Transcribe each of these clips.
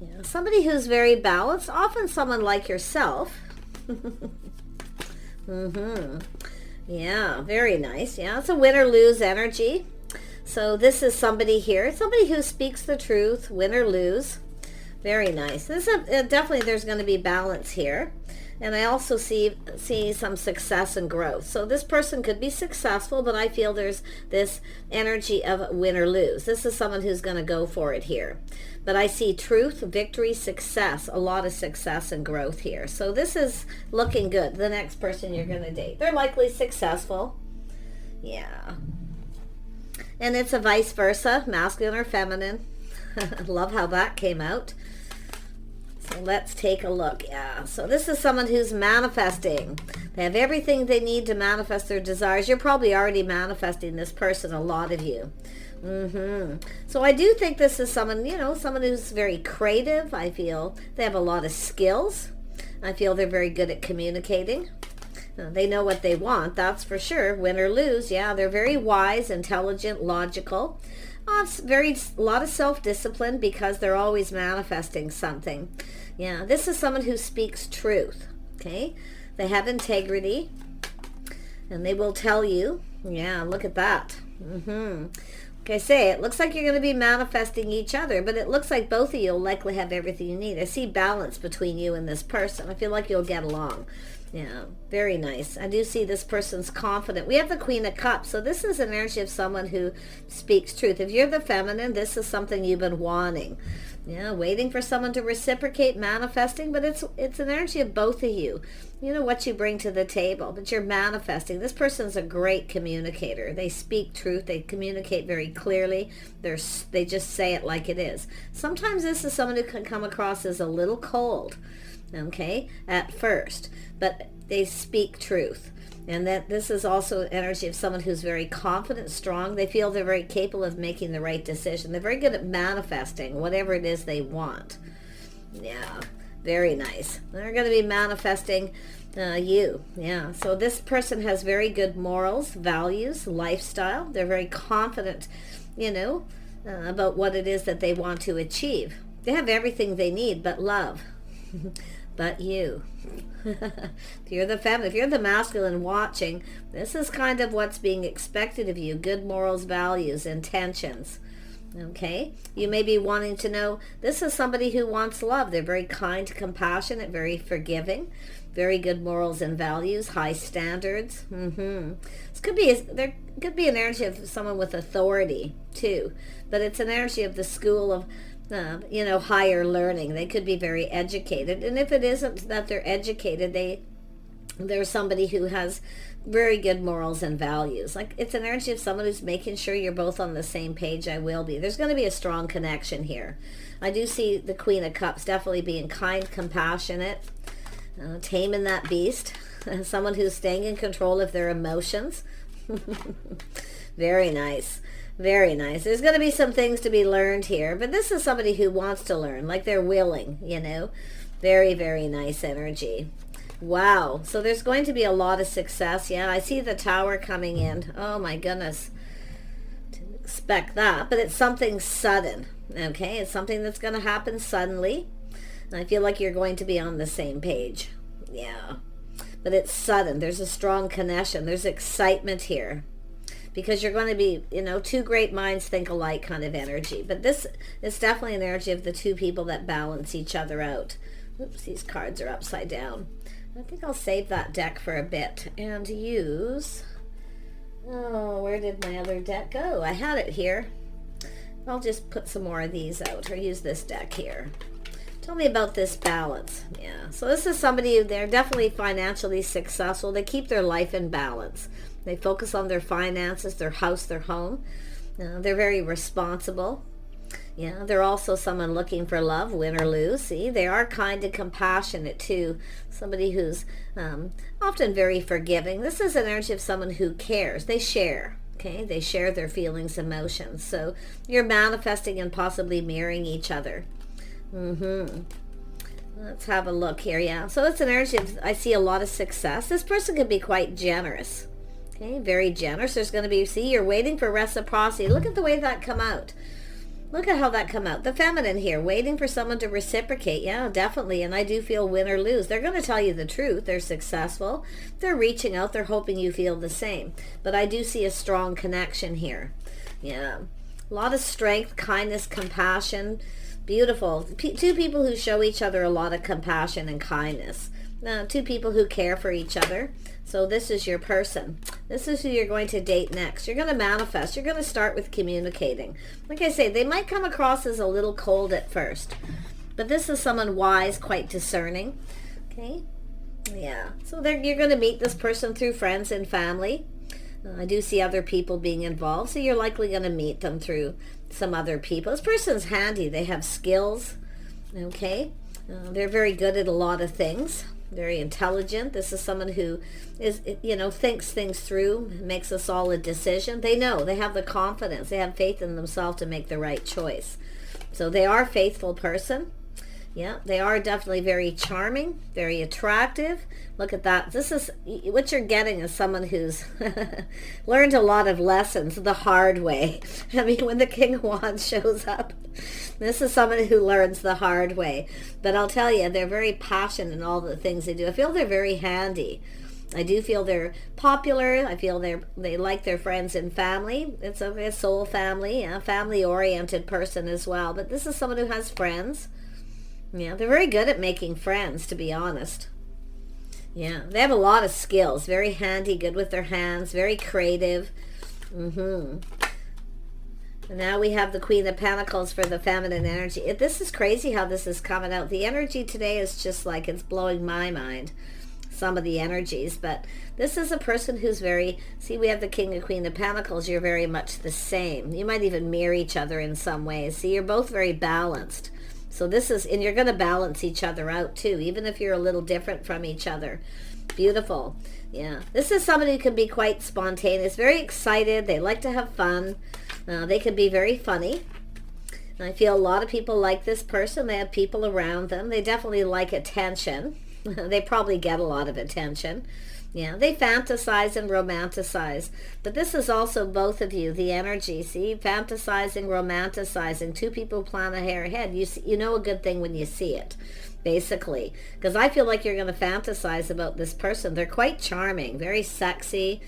Yeah, somebody who's very balanced, often someone like yourself. Yeah, very nice. Yeah, it's a win or lose energy. So this is somebody here, somebody who speaks the truth, win or lose. Very nice. This is definitely, there's going to be balance here. And I also see some success and growth. So this person could be successful, but I feel there's this energy of win or lose. This is someone who's going to go for it here. But I see truth, victory, success, a lot of success and growth here. So this is looking good. The next person you're going to date, they're likely successful. Yeah. And it's a vice versa, masculine or feminine. Love how that came out. So let's take a look. Yeah, so this is someone who's manifesting. They have everything they need to manifest their desires. You're probably already manifesting this person, a lot of you. So I do think this is someone, someone who's very creative. I feel they have a lot of skills. I feel they're very good at communicating. They know what they want, that's for sure. Win or lose, yeah, they're very wise, intelligent, logical. A lot of self-discipline because they're always manifesting something. Yeah, this is someone who speaks truth, okay? They have integrity, and they will tell you. Yeah, look at that. Like I say, it looks like you're going to be manifesting each other, but it looks like both of you will likely have everything you need. I see balance between you and this person. I feel like you'll get along. Yeah, very nice. I do see this person's confident. We have the Queen of Cups, so this is an energy of someone who speaks truth. If you're the feminine, this is something you've been wanting. Yeah, waiting for someone to reciprocate, manifesting, but it's an energy of both of you. You know what you bring to the table, but you're manifesting. This person's a great communicator. They speak truth. They communicate very clearly. They just say it like it is. Sometimes this is someone who can come across as a little cold, okay, at first, but they speak truth. And that this is also an energy of someone who's very confident, strong. They feel they're very capable of making the right decision. They're very good at manifesting whatever it is they want. Yeah, very nice. They're going to be manifesting you. Yeah, so this person has very good morals, values, lifestyle. They're very confident, about what it is that they want to achieve. They have everything they need but love. But you. If you're the feminine, if you're the masculine watching, this is kind of what's being expected of you. Good morals, values, intentions. Okay? You may be wanting to know, this is somebody who wants love. They're very kind, compassionate, very forgiving, very good morals and values, high standards. This there could be an energy of someone with authority too, but it's an energy of the school of higher learning. They could be very educated, and if it isn't that they're educated, they're somebody who has very good morals and values. Like, it's an energy of someone who's making sure you're both on the same page. I will be. There's going to be a strong connection here. I do see the Queen of Cups definitely being kind, compassionate, taming that beast. Someone who's staying in control of their emotions. Very nice. Very nice. There's going to be some things to be learned here, but this is somebody who wants to learn, like they're willing, Very, very nice energy. Wow. So there's going to be a lot of success. Yeah, I see the Tower coming in. Oh my goodness. Didn't expect that, but it's something sudden. Okay, it's something that's going to happen suddenly. And I feel like you're going to be on the same page. Yeah. But it's sudden. There's a strong connection. There's excitement here. Because you're going to be, two great minds think alike kind of energy. But this is definitely an energy of the two people that balance each other out. Oops, these cards are upside down. I think I'll save that deck for a bit and use... Oh, where did my other deck go? I had it here. I'll just put some more of these out, or use this deck here. Tell me about this balance. Yeah, so this is somebody, they're definitely financially successful. They keep their life in balance. They focus on their finances, their house, their home. They're very responsible. Yeah, they're also someone looking for love, win or lose. See, they are kind and compassionate too. Somebody who's often very forgiving. This is an energy of someone who cares. They share. Okay, they share their feelings, emotions. So you're manifesting and possibly mirroring each other. Let's have a look here. Yeah, so it's an energy of, I see a lot of success. This person could be quite generous. Okay, very generous. There's going to be, see, you're waiting for reciprocity. Look at the way that come out. Look at how that come out. The feminine here, waiting for someone to reciprocate. Yeah, definitely. And I do feel win or lose. They're going to tell you the truth. They're successful. They're reaching out. They're hoping you feel the same. But I do see a strong connection here. Yeah. A lot of strength, kindness, compassion. Beautiful. Two people who show each other a lot of compassion and kindness. Two people who care for each other. So this is your person. This is who you're going to date next. You're going to manifest. You're going to start with communicating. Like I say, they might come across as a little cold at first. But this is someone wise, quite discerning. Okay? Yeah. So you're going to meet this person through friends and family. I do see other people being involved. So you're likely going to meet them through some other people. This person's handy. They have skills. Okay? They're very good at a lot of things. Very intelligent. This is someone who is, thinks things through, makes a solid decision. They know. They have the confidence. They have faith in themselves to make the right choice. So they are a faithful person. Yeah, they are definitely very charming, very attractive. Look at that. This is what you're getting is someone who's learned a lot of lessons the hard way. I mean, when the King of Wands shows up, this is someone who learns the hard way. But I'll tell you, they're very passionate in all the things they do. I feel they're very handy. I do feel they're popular. I feel they like their friends and family. It's a soul family, a family-oriented person as well. But this is someone who has friends. Yeah, they're very good at making friends, to be honest. Yeah, they have a lot of skills. Very handy, good with their hands, very creative. And now we have the Queen of Pentacles for the feminine energy. This is crazy how this is coming out. The energy today is just like, it's blowing my mind, some of the energies. But this is a person who's very, see, we have the King and Queen of Pentacles. You're very much the same. You might even mirror each other in some ways. See, you're both very balanced. So this is, and you're going to balance each other out too, even if you're a little different from each other. Beautiful. Yeah. This is somebody who can be quite spontaneous, very excited. They like to have fun. They can be very funny. And I feel a lot of people like this person. They have people around them. They definitely like attention. They probably get a lot of attention. Yeah, they fantasize and romanticize. But this is also both of you, the energy. See, fantasizing, romanticizing. Two people plan ahead. You know a good thing when you see it, basically. Because I feel like you're going to fantasize about this person. They're quite charming, very sexy.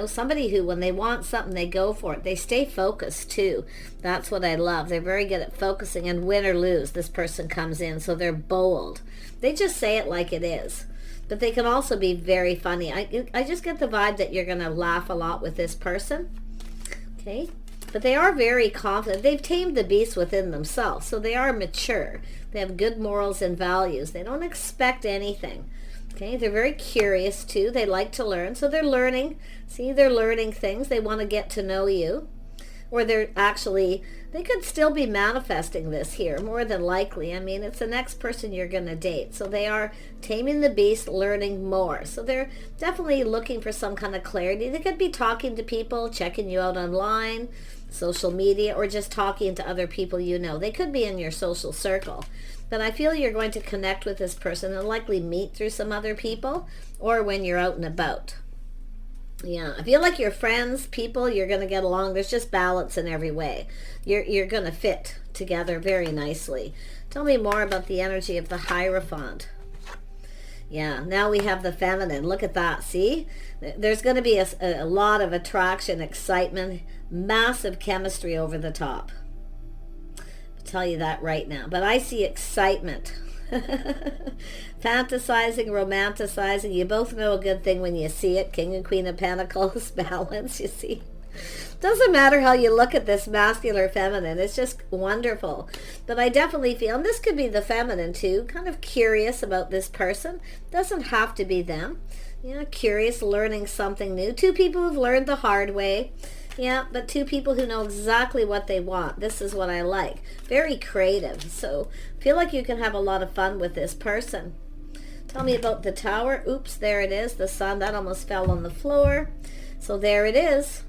Somebody who, when they want something, they go for it. They stay focused, too. That's what I love. They're very good at focusing, and win or lose, this person comes in. So they're bold. They just say it like it is. But they can also be very funny. I just get the vibe that you're going to laugh a lot with this person. Okay? But they are very confident. They've tamed the beast within themselves. So they are mature. They have good morals and values. They don't expect anything. Okay? They're very curious, too. They like to learn. So they're learning. See, they're learning things. They want to get to know you. Or they could still be manifesting this here, more than likely. I mean, it's the next person you're going to date. So they are taming the beast, learning more. So they're definitely looking for some kind of clarity. They could be talking to people, checking you out online, social media, or just talking to other people you know. They could be in your social circle. But I feel you're going to connect with this person and likely meet through some other people or when you're out and about. Yeah, I feel like your friends, people, you're going to get along. There's just balance in every way. You're going to fit together very nicely. Tell me more about the energy of the Hierophant. Yeah, now we have the feminine. Look at that. See? There's going to be a lot of attraction, excitement, massive chemistry over the top. I'll tell you that right now. But I see excitement. Fantasizing, romanticizing. You both know a good thing when you see it. King and Queen of Pentacles, balance, you see. Doesn't matter how you look at this masculine or feminine. It's just wonderful. But I definitely feel, and this could be the feminine too, kind of curious about this person. Doesn't have to be them. Curious, learning something new. Two people who've learned the hard way. Yeah, but two people who know exactly what they want. This is what I like. Very creative. So feel like you can have a lot of fun with this person. Tell me about the Tower. Oops, there it is. The sun, that almost fell on the floor. So there it is.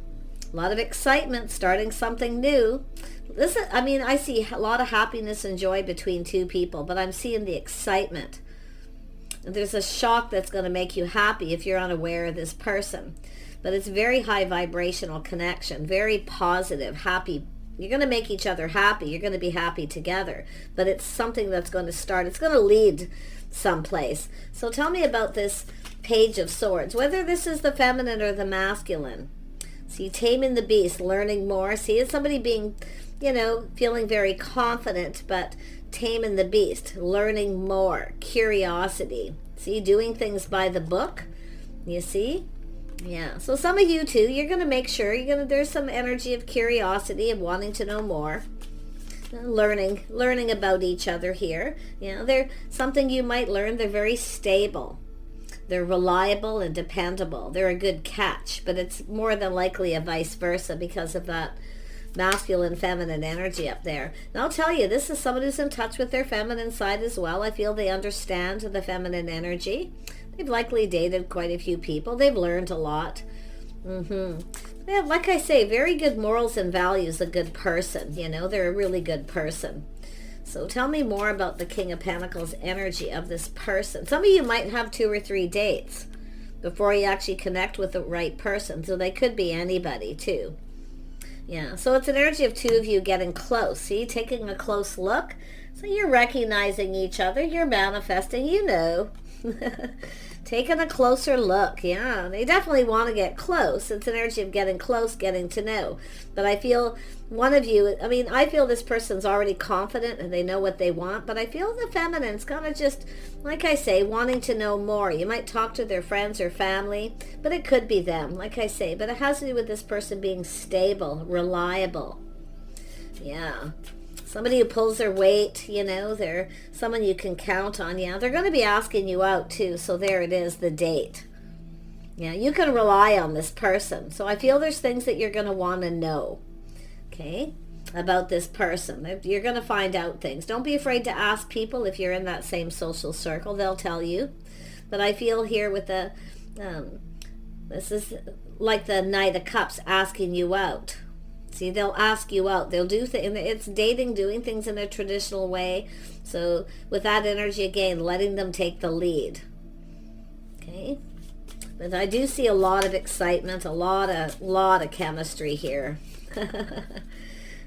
A lot of excitement, starting something new. I see a lot of happiness and joy between two people, but I'm seeing the excitement. There's a shock that's going to make you happy if you're unaware of this person. But it's very high vibrational connection, very positive, happy, You're going to make each other happy. You're going to be happy together. But it's something that's going to start. It's going to lead someplace. So tell me about this Page of Swords, whether this is the feminine or the masculine. See, taming the beast, learning more. See, it's somebody being, you know, feeling very confident, but taming the beast, learning more, curiosity. See, doing things by the book. You see? Yeah. So some of you too, you're going to make sure there's some energy of curiosity, of wanting to know more. Learning about each other here. You know, they're something you might learn. They're very stable. They're reliable and dependable. They're a good catch, but it's more than likely a vice versa because of that masculine, feminine energy up there. And I'll tell you, this is someone who's in touch with their feminine side as well. I feel they understand the feminine energy. They've likely dated quite a few people. They've learned a lot. They have, like I say, very good morals and values, a good person. You know, they're a really good person. So tell me more about the King of Pentacles energy of this person. Some of you might have 2 or 3 dates before you actually connect with the right person. So they could be anybody too. Yeah, so it's an energy of 2 of you getting close. See, taking a close look. So you're recognizing each other. You're manifesting, you know. Taking a closer look. Yeah, they definitely want to get close. It's an energy of getting close, getting to know. But I feel one of you, I mean, I feel this person's already confident and they know what they want, but I feel the feminine's kind of just, like I say, wanting to know more. You might talk to their friends or family, but it could be them, like I say. But it has to do with this person being stable, reliable. Yeah. Somebody who pulls their weight, you know, they're someone you can count on. Yeah, they're going to be asking you out too. So there it is, the date. Yeah, you can rely on this person. So I feel there's things that you're going to want to know, okay, about this person. You're going to find out things. Don't be afraid to ask people if you're in that same social circle. They'll tell you. But I feel here with the, this is like the Knight of Cups asking you out. See, they'll ask you out. They'll do things. It's dating, doing things in a traditional way. So with that energy, again, letting them take the lead. Okay. But I do see a lot of excitement, a lot of chemistry here.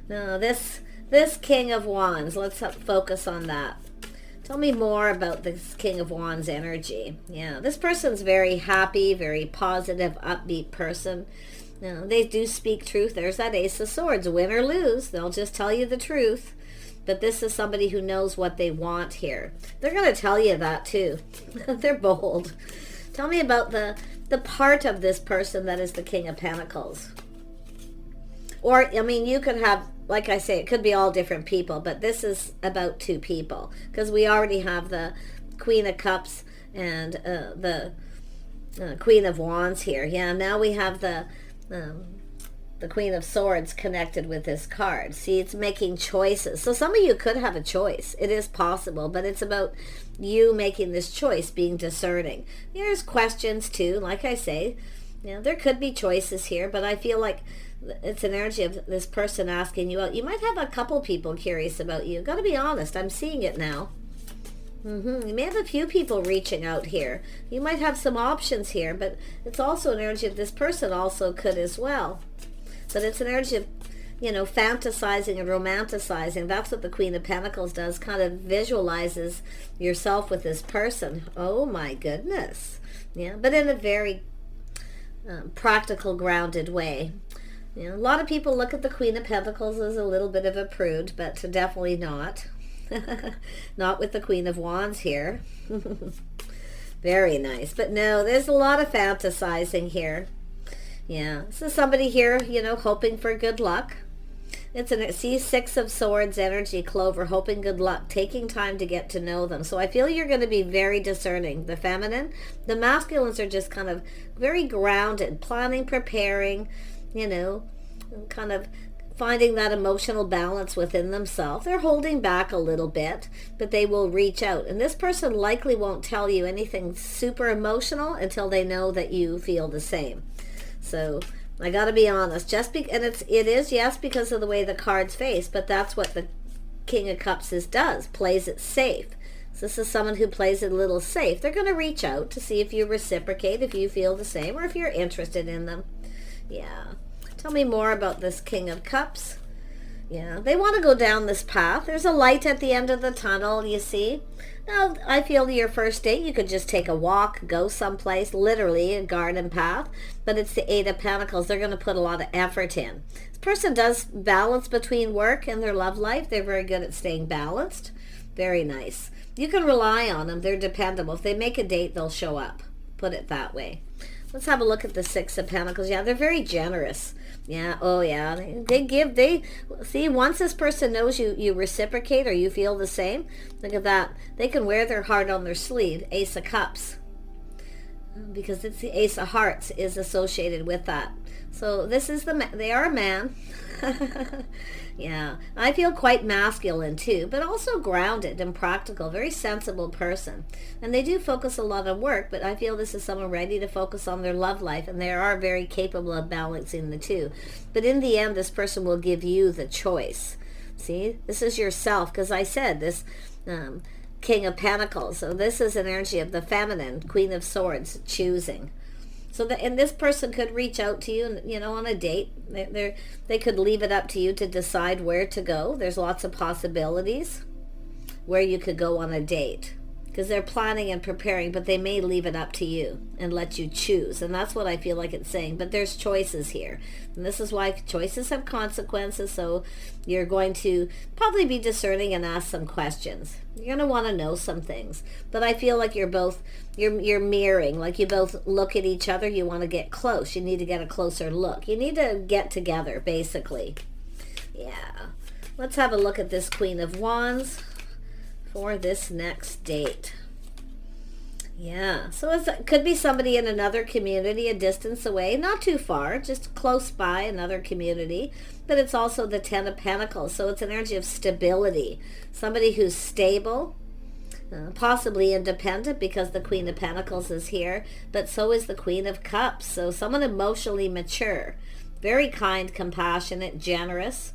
Now, this King of Wands, let's focus on that. Tell me more about this King of Wands energy. Yeah, this person's very happy, very positive, upbeat person. No, they do speak truth. There's that Ace of Swords. Win or lose, they'll just tell you the truth. But this is somebody who knows what they want here. They're going to tell you that too. They're bold. Tell me about the part of this person that is the King of Pentacles. Or, I mean, you could have, like I say, it could be all different people, but this is about 2 people. Because we already have the Queen of Cups and the Queen of Wands here. Yeah, now we have the Queen of Swords connected with this card. See, it's making choices. So some of you could have a choice. It is possible, but it's about you making this choice, being discerning. There's questions too, like I say. You know, there could be choices here, but I feel like it's an energy of this person asking you out. You might have a couple people curious about you. Got to be honest, I'm seeing it now. You may have a few people reaching out here. You might have some options here, but it's also an energy of this person also could as well. But it's an energy of, you know, fantasizing and romanticizing. That's what the Queen of Pentacles does, kind of visualizes yourself with this person. Oh my goodness. Yeah, but in a very practical, grounded way. You know, a lot of people look at the Queen of Pentacles as a little bit of a prude, but definitely not. Not with the Queen of Wands here. Very nice. But no, there's a lot of fantasizing here. Yeah. So somebody here, you know, hoping for good luck. It's an C6 of Swords energy, Clover, hoping good luck, taking time to get to know them. So I feel you're going to be very discerning. The feminine, the masculines are just kind of very grounded, planning, preparing, you know, kind of finding that emotional balance within themselves. They're holding back a little bit, but they will reach out. And this person likely won't tell you anything super emotional until they know that you feel the same. So I got to be honest, and it is, yes, because of the way the cards face, but that's what the King of Cups does, plays it safe. So this is someone who plays it a little safe. They're going to reach out to see if you reciprocate, if you feel the same, or if you're interested in them. Yeah. Tell me more about this King of Cups. Yeah, they want to go down this path. There's a light at the end of the tunnel, you see. Now, I feel your first date, you could just take a walk, go someplace, literally a garden path, but it's the Eight of Pentacles. They're going to put a lot of effort in. This person does balance between work and their love life. They're very good at staying balanced. Very nice. You can rely on them. They're dependable. If they make a date, they'll show up. Put it that way. Let's have a look at the Six of Pentacles. Yeah, they're very generous. Yeah, oh yeah. They see, once this person knows you reciprocate or you feel the same, look at that. They can wear their heart on their sleeve. Ace of Cups. Because it's the Ace of Hearts is associated with that. So this is they are a man. Yeah, I feel quite masculine too, but also grounded and practical, very sensible person. And they do focus a lot on work, but I feel this is someone ready to focus on their love life, and they are very capable of balancing the two. But in the end, this person will give you the choice. See, this is yourself, because I said this King of Pentacles. So this is an energy of the feminine, Queen of Swords, choosing. So and this person could reach out to you, on a date. They could leave it up to you to decide where to go. There's lots of possibilities where you could go on a date, because they're planning and preparing, but they may leave it up to you and let you choose. And that's what I feel like it's saying. But there's choices here. And this is why choices have consequences. So you're going to probably be discerning and ask some questions. You're going to want to know some things. But I feel like you're mirroring. Like you both look at each other. You want to get close. You need to get a closer look. You need to get together, basically. Yeah. Let's have a look at this Queen of Wands for this next date. Yeah, so it could be somebody in another community, a distance away, not too far, just close by, another community. But it's also the Ten of Pentacles, so it's an energy of stability. Somebody who's stable, possibly independent, because the Queen of Pentacles is here, but so is the Queen of Cups. So someone emotionally mature, very kind, compassionate, generous.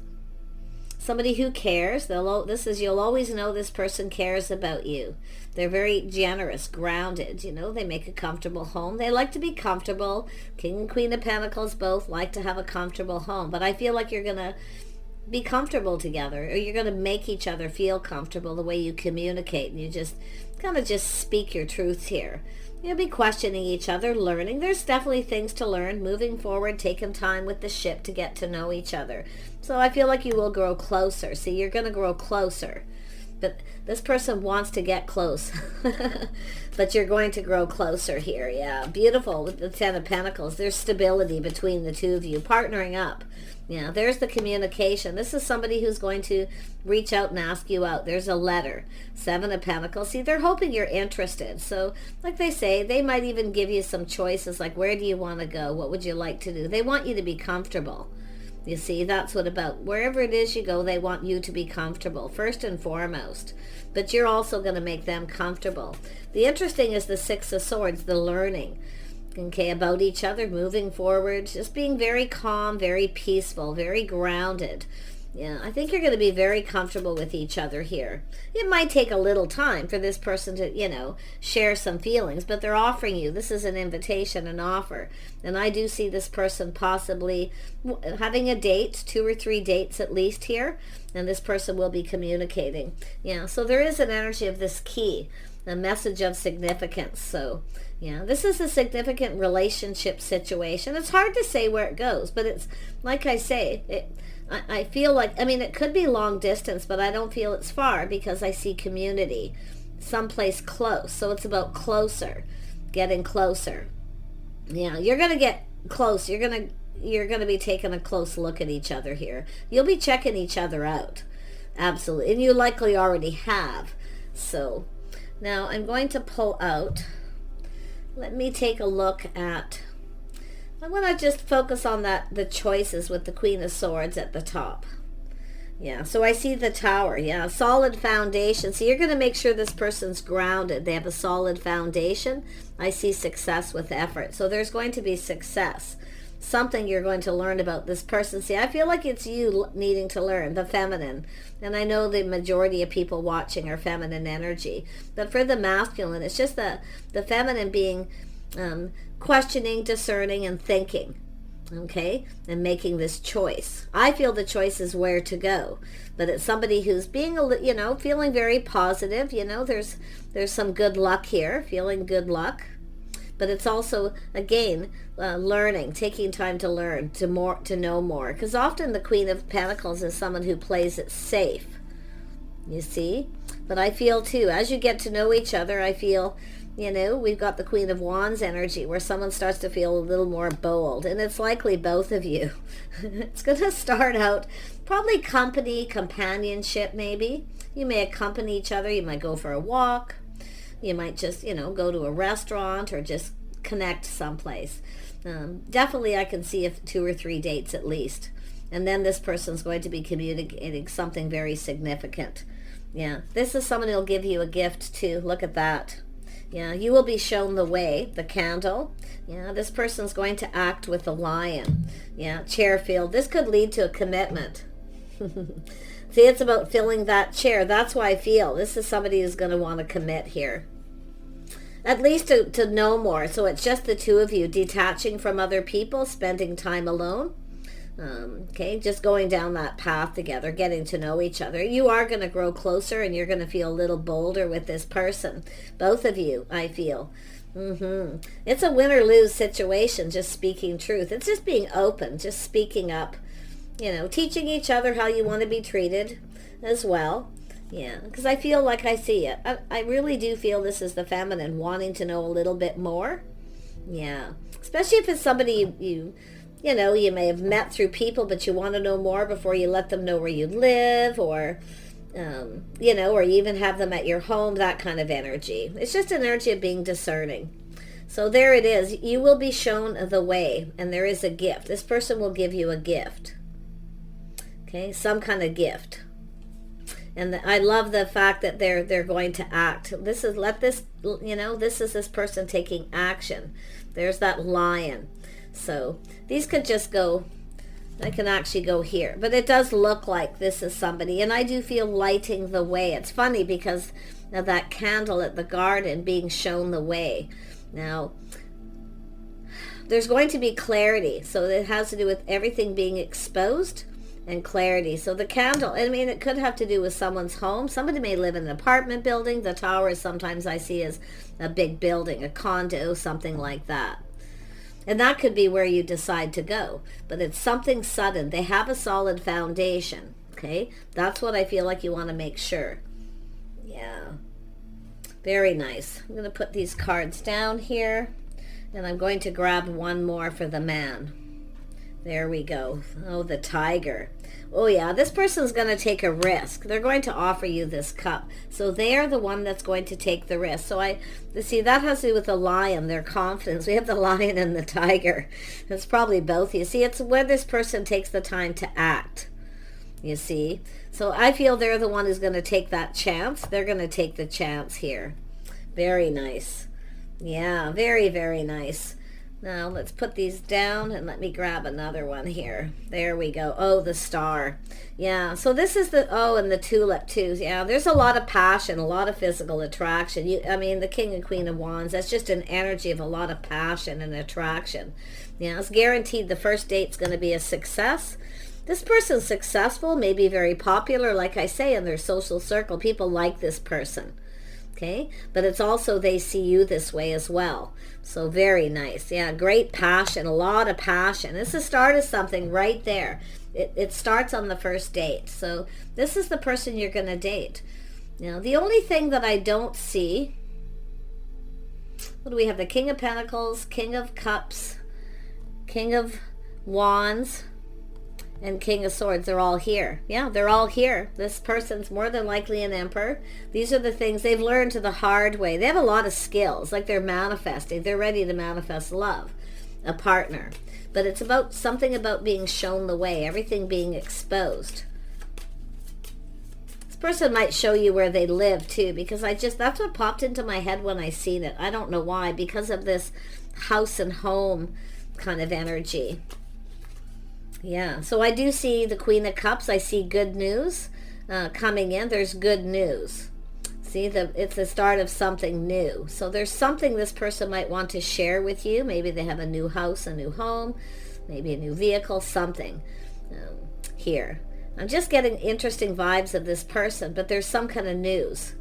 Somebody who cares. You'll always know this person cares about you. They're very generous, grounded. They make a comfortable home. They like to be comfortable. King and Queen of Pentacles both like to have a comfortable home. But I feel like you're going to be comfortable together, or you're going to make each other feel comfortable the way you communicate. And you just kind of just speak your truths here. You'll be questioning each other, learning. There's definitely things to learn, moving forward, taking time with the ship to get to know each other. So I feel like you will grow closer. See, you're going to grow closer. But this person wants to get close. But you're going to grow closer here. Yeah, beautiful with the Ten of Pentacles. There's stability between the two of you, partnering up. Yeah, there's the communication. This is somebody who's going to reach out and ask you out. There's a letter. Seven of Pentacles. See, they're hoping you're interested. So, like they say, they might even give you some choices, like where do you want to go? What would you like to do? They want you to be comfortable. You see, that's what about wherever it is you go, they want you to be comfortable, first and foremost. But you're also going to make them comfortable. The interesting is the Six of Swords, the learning. Okay, about each other, moving forward, just being very calm, very peaceful, very grounded. Yeah, I think you're going to be very comfortable with each other here. It might take a little time for this person to, share some feelings, but they're offering you. This is an invitation, an offer. And I do see this person possibly having a date, 2 or 3 dates at least here, and this person will be communicating. Yeah, so there is an energy of this key, a message of significance. So, yeah, this is a significant relationship situation. It's hard to say where it goes, but it's, like I say, I feel like, it could be long distance, but I don't feel it's far because I see community, someplace close. So it's about closer, getting closer. Yeah, you're going to get close. You're going to be taking a close look at each other here. You'll be checking each other out. Absolutely. And you likely already have. So now I'm going to pull out. Let me take a look at, I want to just focus on the choices with the Queen of Swords at the top. Yeah, so I see the Tower. Yeah, solid foundation. So you're going to make sure this person's grounded. They have a solid foundation. I see success with effort. So there's going to be success. Something you're going to learn about this person. See, I feel like it's you needing to learn, the feminine. And I know the majority of people watching are feminine energy. But for the masculine, it's just the feminine being questioning, discerning, and thinking. okay, and making this choice. I feel the choice is where to go, but it's somebody who's being, you know, feeling very positive. You know, there's some good luck here, feeling good luck. But it's also, again, learning, taking time to learn, to know more. Because often the Queen of Pentacles is someone who plays it safe, you see. But I feel too, as you get to know each other, I feel, you know, we've got the Queen of Wands energy where someone starts to feel a little more bold. And it's likely both of you. It's going to start out probably companionship maybe. You may accompany each other. You might go for a walk. You might just, you know, go to a restaurant or just connect someplace. Definitely I can see 2 or 3 dates at least. And then this person's going to be communicating something very significant. Yeah, this is someone who'll give you a gift too. Look at that. Yeah, you will be shown the way, the candle. Yeah, this person's going to act with the lion. Yeah, chair field. This could lead to a commitment. See, it's about filling that chair. That's why I feel this is somebody who's going to want to commit here. At least to know more. So it's just the two of you, detaching from other people, spending time alone. Okay, just going down that path together, getting to know each other. You are going to grow closer and you're going to feel a little bolder with this person. Both of you, I feel. It's a win or lose situation, just speaking truth. It's just being open, just speaking up. You know, teaching each other how you want to be treated as well. Yeah, because I feel like I see it. I really do feel this is the feminine wanting to know a little bit more. Yeah, especially if it's somebody you know, you may have met through people, but you want to know more before you let them know where you live, or, you know, or you even have them at your home, that kind of energy. It's just an energy of being discerning. So there it is. You will be shown the way, and there is a gift. This person will give you a gift. Okay, some kind of gift. And I love the fact that they're going to act. This is, you know, this is this person taking action. There's that lion. So these could just go, I can actually go here. But it does look like this is somebody. And I do feel lighting the way. It's funny because of that candle at the garden being shown the way. Now, there's going to be clarity. So it has to do with everything being exposed and clarity. So the candle, I mean, it could have to do with someone's home. Somebody may live in an apartment building. The tower is sometimes I see as a big building, a condo, something like that. And that could be where you decide to go. But it's something sudden. They have a solid foundation. Okay? That's what I feel like you want to make sure. Yeah. Very nice. I'm going to put these cards down here. And I'm going to grab one more for the man. There we go. Oh, the tiger. Oh yeah, this person's going to take a risk. They're going to offer you this cup. So they are the one that's going to take the risk. So see, that has to do with the lion, their confidence. We have the lion and the tiger. It's probably both. You see, it's where this person takes the time to act. You see? So I feel they're the one who's going to take that chance. They're going to take the chance here. Very nice. Yeah, very, very nice. Now let's put these down and let me grab another one here. There we go. Oh, the star. Yeah, so this is and the tulip too. Yeah, there's a lot of passion, a lot of physical attraction. I mean, the King and Queen of Wands, that's just an energy of a lot of passion and attraction. Yeah, it's guaranteed the first date's going to be a success. This person's successful, may be very popular, like I say, in their social circle. People like this person. Okay, but it's also they see you this way as well. So very nice. Yeah, great passion, a lot of passion. This is the start of something right there. It starts on the first date. So this is the person you're going to date. Now, the only thing that I don't see, what do we have? The King of Pentacles, King of Cups, King of Wands, and King of Swords. They're all here. Yeah, they're all here. This person's more than likely an emperor. These are the things they've learned the hard way. They have a lot of skills, like they're manifesting. They're ready to manifest love, a partner. But it's about something about being shown the way, everything being exposed. This person might show you where they live too, because that's what popped into my head when I seen it. I don't know why, because of this house and home kind of energy. Yeah, so I do see the Queen of Cups. I see good news coming in. There's good news. See, it's the start of something new. So there's something this person might want to share with you. Maybe they have a new house, a new home. maybe a new vehicle, something here. I'm just getting interesting vibes of this person, but there's some kind of news.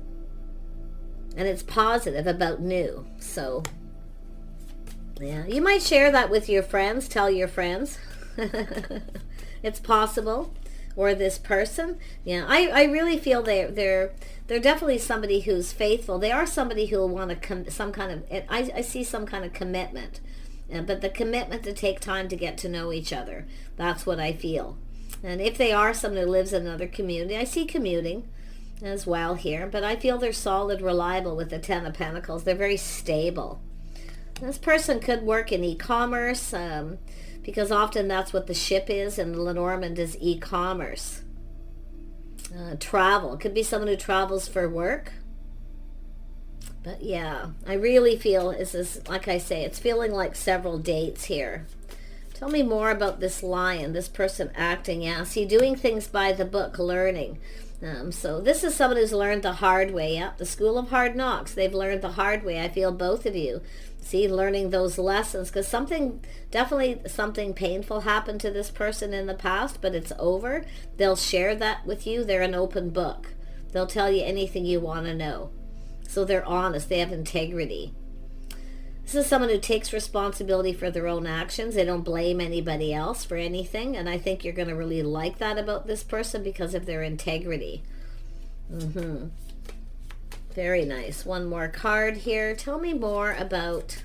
And it's positive about new. So, yeah, you might share that with your friends. Tell your friends. It's possible. Or this person. Yeah, I really feel they're definitely somebody who's faithful. They are somebody who will want to some kind of, I see some kind of commitment. But the commitment to take time to get to know each other. That's what I feel. And if they are someone who lives in another community, I see commuting as well here. But I feel they're solid, reliable with the Ten of Pentacles. They're very stable. This person could work in e-commerce, because often that's what the ship is, and Lenormand is e-commerce. Travel. It could be someone who travels for work. But yeah, I really feel, like I say, it's feeling like several dates here. Tell me more about this lion, this person acting. Yeah, see, doing things by the book, learning. So this is someone who's learned the hard way. Yeah, the School of Hard Knocks. They've learned the hard way. I feel both of you. See, learning those lessons, because definitely something painful happened to this person in the past, but it's over. They'll share that with you. They're an open book. They'll tell you anything you want to know. So they're honest. They have integrity. This is someone who takes responsibility for their own actions. They don't blame anybody else for anything. And I think you're going to really like that about this person because of their integrity. Very nice. One more card here. Tell me more about,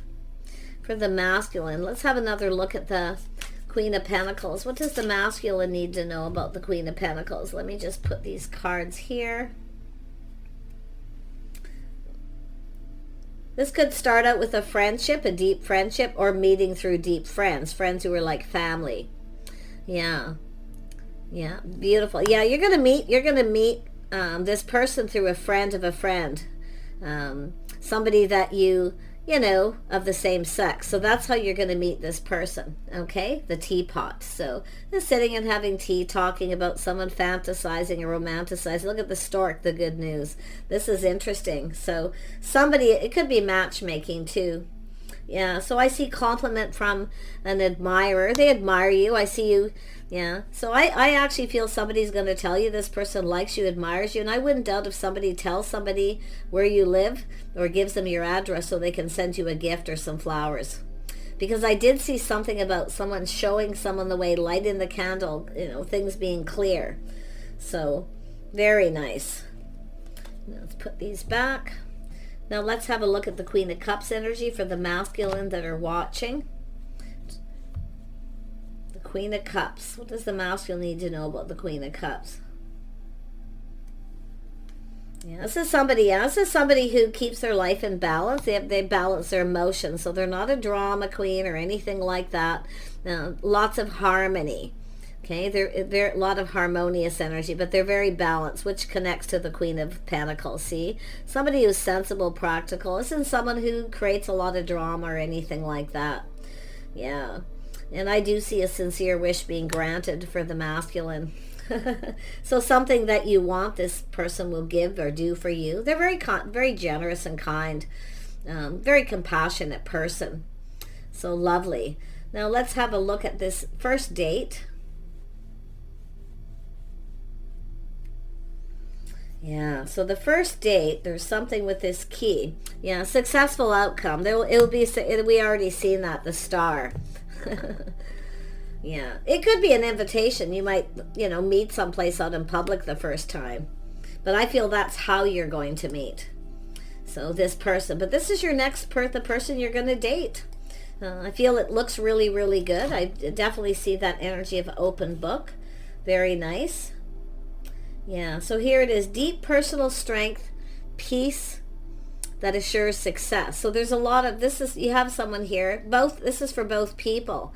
for the masculine. Let's have another look at the Queen of Pentacles. What does the masculine need to know about the Queen of Pentacles? Let me just put these cards here. This could start out with a friendship, a deep friendship, or meeting through deep friends who are like family. Yeah. Yeah, beautiful. Yeah, you're going to meet this person through a friend of a friend. Somebody that you know, of the same sex. So that's how you're going to meet this person, okay? The teapot. So just sitting and having tea, talking about someone, fantasizing or romanticizing. Look at the stork, the good news. This is interesting. So somebody, it could be matchmaking too. Yeah, so I see compliment from an admirer. They admire you. I see you. Yeah, so I actually feel somebody's going to tell you this person likes you, admires you, and I wouldn't doubt if somebody tells somebody where you live or gives them your address so they can send you a gift or some flowers. Because I did see something about someone showing someone the way, lighting the candle, you know, things being clear. So, very nice. Let's put these back. Now let's have a look at the Queen of Cups energy for the masculine that are watching. The Queen of Cups. What does the masculine need to know about the Queen of Cups? Yeah, this is somebody who keeps their life in balance. They balance their emotions, so they're not a drama queen or anything like that. Lots of harmony. Okay, they're a lot of harmonious energy, but they're very balanced, which connects to the Queen of Pentacles. See, somebody who's sensible, practical. This isn't someone who creates a lot of drama or anything like that. Yeah, and I do see a sincere wish being granted for the masculine. So something that you want, this person will give or do for you. They're very generous and kind, very compassionate person. So lovely. Now let's have a look at this first date. Yeah, so the first date, there's something with this key. Yeah, successful outcome. We already seen that, the star. Yeah, it could be an invitation. You might, meet someplace out in public the first time. But I feel that's how you're going to meet. So this person. But this is your next the person you're going to date. I feel it looks really, really good. I definitely see that energy of open book. Very nice. Yeah, so here it is. Deep personal strength, peace that assures success. So there's a lot of, you have someone here. This is for both people.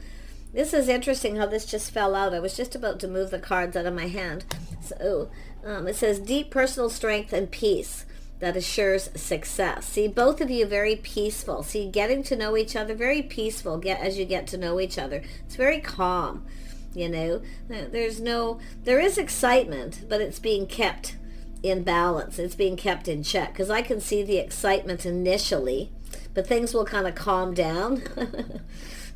This is interesting how this just fell out. I was just about to move the cards out of my hand. So it says deep personal strength and peace that assures success. See, both of you very peaceful. See, getting to know each other, very peaceful as you get to know each other. It's very calm. There is excitement, but it's being kept in balance. It's being kept in check, because I can see the excitement initially, but things will kind of calm down.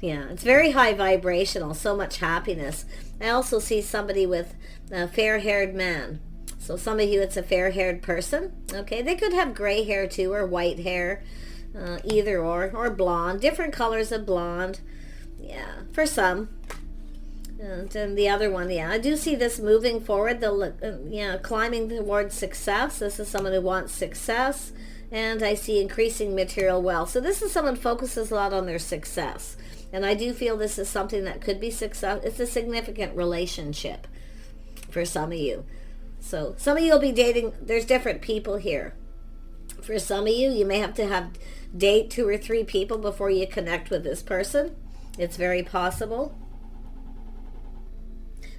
Yeah, it's very high vibrational, so much happiness. I also see somebody with a fair-haired man. So somebody who it's a fair-haired person, okay? They could have gray hair too, or white hair, either or blonde. Different colors of blonde, yeah, for some. And then the other one, yeah, I do see this moving forward. They'll, yeah, climbing towards success. This is someone who wants success. And I see increasing material wealth. So this is someone who focuses a lot on their success. And I do feel this is something that could be success. It's a significant relationship for some of you. So some of you will be dating. There's different people here. For some of you, you may have to date 2 or 3 people before you connect with this person. It's very possible.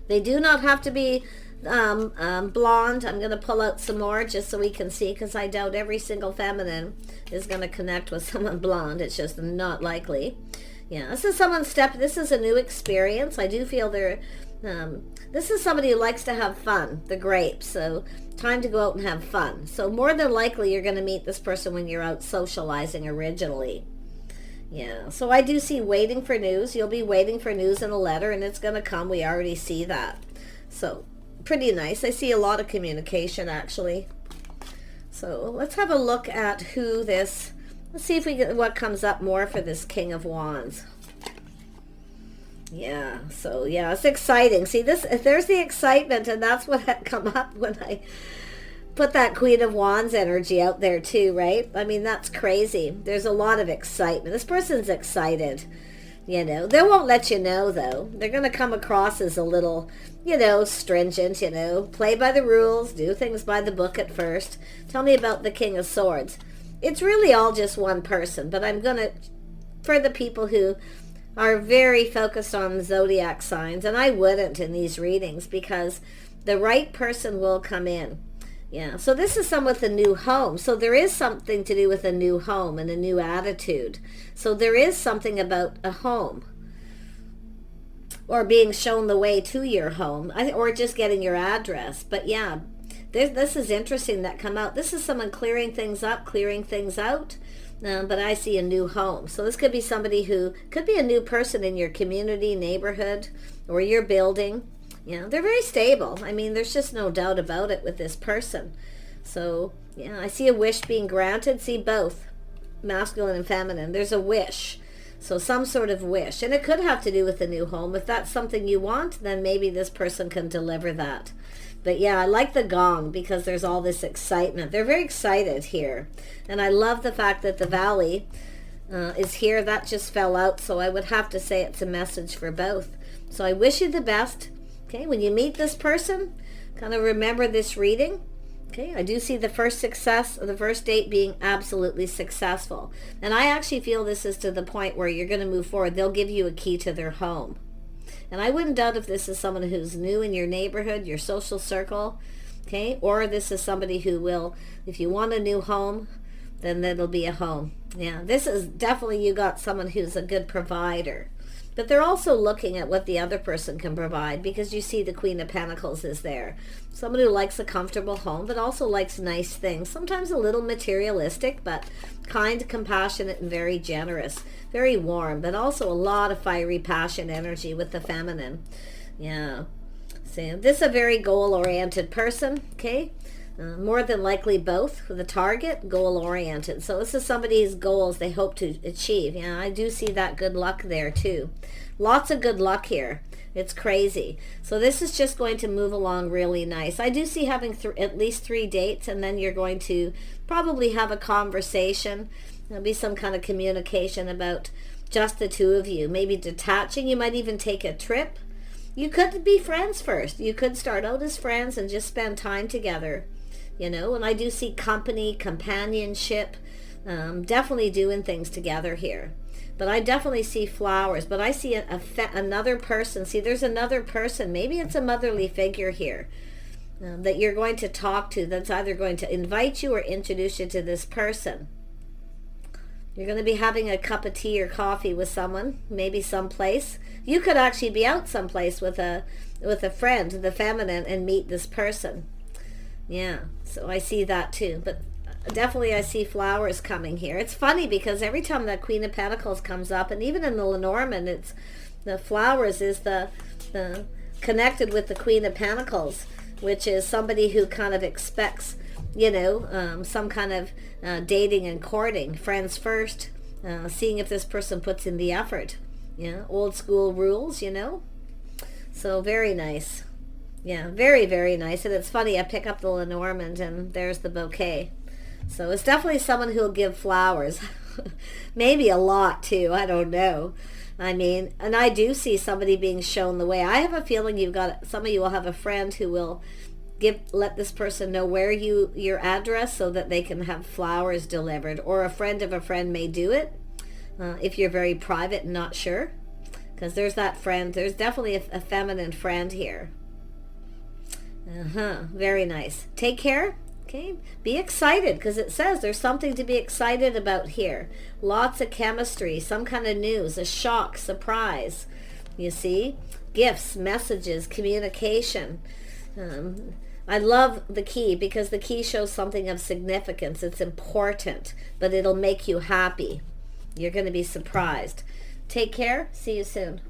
They do not have to be blonde. I'm going to pull out some more just so we can see, because I doubt every single feminine is going to connect with someone blonde. It's just not likely. Yeah, this is someone's this is a new experience. I do feel this is somebody who likes to have fun, the grapes. So time to go out and have fun. So more than likely you're going to meet this person when you're out socializing originally. Yeah, so I do see waiting for news. You'll be waiting for news in a letter, and it's going to come. We already see that. So pretty nice. I see a lot of communication, actually. So let's have a look at who this... Let's see if we get what comes up more for this King of Wands. Yeah, so yeah, it's exciting. See, there's the excitement, and that's what had come up when I put that Queen of Wands energy out there too, right? I mean, that's crazy. There's a lot of excitement. This person's excited. You know, they won't let you know, though. They're going to come across as a little, you know, stringent, you know, play by the rules, do things by the book at first. Tell me about the King of Swords. It's really all just one person, but I'm going to, for the people who are very focused on zodiac signs, and I wouldn't in these readings, because the right person will come in. Yeah, so this is someone with a new home. So there is something to do with a new home and a new attitude. So there is something about a home, or being shown the way to your home, or just getting your address. But yeah, this is interesting that come out. This is someone clearing things up, clearing things out. But I see a new home. So this could be somebody who could be a new person in your community, neighborhood, or your building. Yeah, they're very stable. I mean, there's just no doubt about it with this person. So, yeah, I see a wish being granted. See both, masculine and feminine. There's a wish. So some sort of wish. And it could have to do with a new home. If that's something you want, then maybe this person can deliver that. But yeah, I like the gong because there's all this excitement. They're very excited here. And I love the fact that the valley is here. That just fell out. So I would have to say it's a message for both. So I wish you the best. Okay, when you meet this person, kind of remember this reading. Okay, I do see the first success, the first date being absolutely successful. And I actually feel this is to the point where you're going to move forward. They'll give you a key to their home. And I wouldn't doubt if this is someone who's new in your neighborhood, your social circle, okay? Or this is somebody who will, if you want a new home, then it'll be a home. Yeah, this is definitely, you got someone who's a good provider. But they're also looking at what the other person can provide, because you see the Queen of Pentacles is there. Someone who likes a comfortable home, but also likes nice things. Sometimes a little materialistic, but kind, compassionate, and very generous. Very warm, but also a lot of fiery passion energy with the feminine. Yeah. So this is a very goal-oriented person, okay? More than likely both, with a target, goal-oriented. So this is somebody's goals they hope to achieve. Yeah, I do see that good luck there too. Lots of good luck here. It's crazy. So this is just going to move along really nice. I do see having at least 3 dates, and then you're going to probably have a conversation. There'll be some kind of communication about just the two of you. Maybe detaching. You might even take a trip. You could be friends first. You could start out as friends and just spend time together. You know, and I do see company, companionship, definitely doing things together here. But I definitely see flowers, but I see another person. See, there's another person. Maybe it's a motherly figure here that you're going to talk to, that's either going to invite you or introduce you to this person. You're going to be having a cup of tea or coffee with someone, maybe someplace. You could actually be out someplace with a friend, the feminine, and meet this person. Yeah, so I see that too. But definitely I see flowers coming here. It's funny because every time the Queen of Pentacles comes up, and even in the Lenormand, it's the flowers is the connected with the Queen of Pentacles, which is somebody who kind of expects, you know, some kind of dating and courting, friends first, seeing if this person puts in the effort. Yeah, old school rules, you know. So very nice. Yeah, very, very nice. And it's funny, I pick up the Lenormand and there's the bouquet. So it's definitely someone who'll give flowers. Maybe a lot too, I don't know. I mean, and I do see somebody being shown the way. I have a feeling some of you will have a friend who will let this person know where your address so that they can have flowers delivered, or a friend of a friend may do it if you're very private and not sure, because there's that friend. There's definitely a feminine friend here. Very nice. Take care. Okay, be excited, because it says there's something to be excited about here. Lots of chemistry, some kind of news, a shock, surprise. You see, gifts, messages, communication. I love the key because the key shows something of significance. It's important, but it'll make you happy. You're going to be surprised. Take care. See you soon.